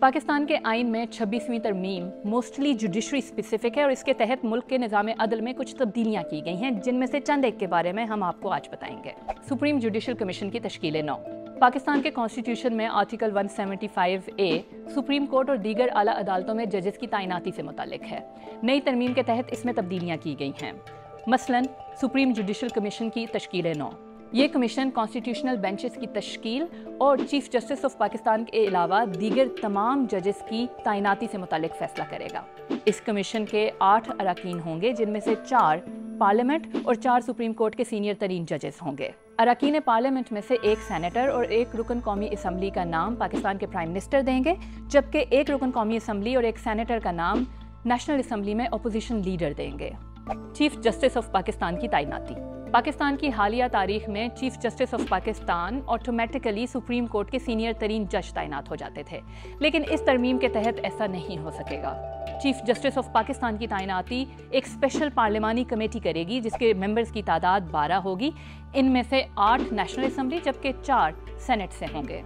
पाकिस्तान के आइन में 26वीं तरमीम मोस्टली जुडिशरी स्पेसिफिक है और इसके तहत मुल्क के निज़ाम अदल में कुछ तब्दीलियाँ की गई हैं, जिनमें से चंद एक के बारे में हम आपको आज बताएंगे। सुप्रीम जुडिशल कमीशन की तश्कील 9। पाकिस्तान के कॉन्स्टिट्यूशन में आर्टिकल 175A सुप्रीम कोर्ट और दीगर आला अदालतों में जजेस की तैनाती से मुतालिक है। नई तरमीम के तहत इसमें तब्दीलियाँ की गई हैं। मसलन सुप्रीम जुडिशल कमीशन की तश्कील 9। ये कमीशन कॉन्स्टिट्यूशनल बेंचेस की तश्कील और चीफ जस्टिस ऑफ पाकिस्तान के अलावा दीगर तमाम जजेस की तैनाती से मुतालिक फैसला करेगा। इस कमीशन के 8 अरकान होंगे, जिनमें से 4 पार्लियामेंट और 4 सुप्रीम कोर्ट के सीनियर तरीन जजेस होंगे। अरकान पार्लियामेंट में से 1 सेनेटर और 1 रुकन कौमी असम्बली का नाम पाकिस्तान के प्राइम मिनिस्टर देंगे, जबकि 1 रुकन कौमी असम्बली और 1 सेनेटर का नाम नेशनल असम्बली में अपोजिशन लीडर देंगे। चीफ जस्टिस ऑफ पाकिस्तान की तैनाती। पाकिस्तान की हालिया तारीख में chief justice of Pakistan automatically supreme court के सीनियर तरीन जज तैनात हो जाते थे, लेकिन इस तरमीम के तहत ऐसा नहीं हो सकेगा। चीफ जस्टिस ऑफ पाकिस्तान की तैनाती एक स्पेशल पार्लिमानी कमेटी करेगी, जिसके मेंबर्स की तादाद 12 होगी। इनमें से 8 नेशनल असम्बली जबकि 4 सेनेट से होंगे।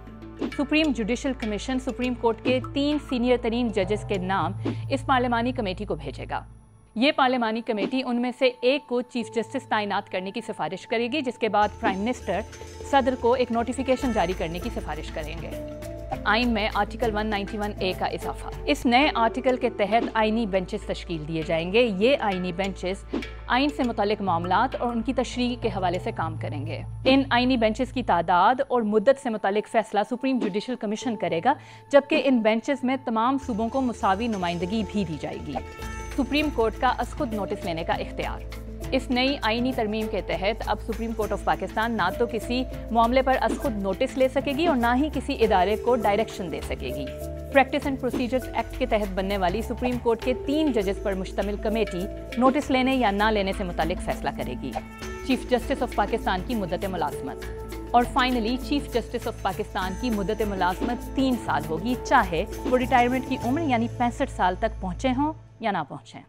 Supreme judicial commission supreme court के 3 सीनियर तरीन जजेस के नाम इस पार्लिमानी कमेटी को भेजेगा। ये पार्लिमानी कमेटी उनमें से एक को चीफ जस्टिस तैनात करने की सिफारिश करेगी, जिसके बाद प्राइम मिनिस्टर सदर को एक नोटिफिकेशन जारी करने की सिफारिश करेंगे। आइन में आर्टिकल 191A का इजाफा। इस नए आर्टिकल के तहत आइनी बेंचेस तश्कील दिए जाएंगे। ये आइनी बेंचेस आइन से मुतालिक मामलात और उनकी तशरीह के हवाले से काम करेंगे। इन आइनी बेंचेस की तादाद और मुद्दत से मुतालिक फैसला सुप्रीम जुडिशल कमीशन करेगा, जबकि इन बेंचेस में तमाम सूबों को मुसावी नुमाइंदगी भी दी जाएगी। सुप्रीम कोर्ट का खुद नोटिस लेने का इख्तियार। इस नई आईनी तरमीम के तहत अब सुप्रीम कोर्ट ऑफ पाकिस्तान ना तो किसी मामले पर खुद नोटिस ले सकेगी और ना ही किसी इदारे को डायरेक्शन दे सकेगी। प्रैक्टिस एंड प्रोसीजर्स एक्ट के तहत बनने वाली सुप्रीम कोर्ट के 3 जजेस पर मुश्तमिल कमेटी नोटिस लेने या ना लेने से मुतालिक फैसला करेगी। चीफ जस्टिस ऑफ पाकिस्तान की मुद्दत मुलाजमत। और finally chief justice of Pakistan की मुद्दत मुलाजमत 3 साल होगी, चाहे वो रिटायरमेंट की उम्र यानी 65 साल तक पहुँचे हों या ना पहुँचें।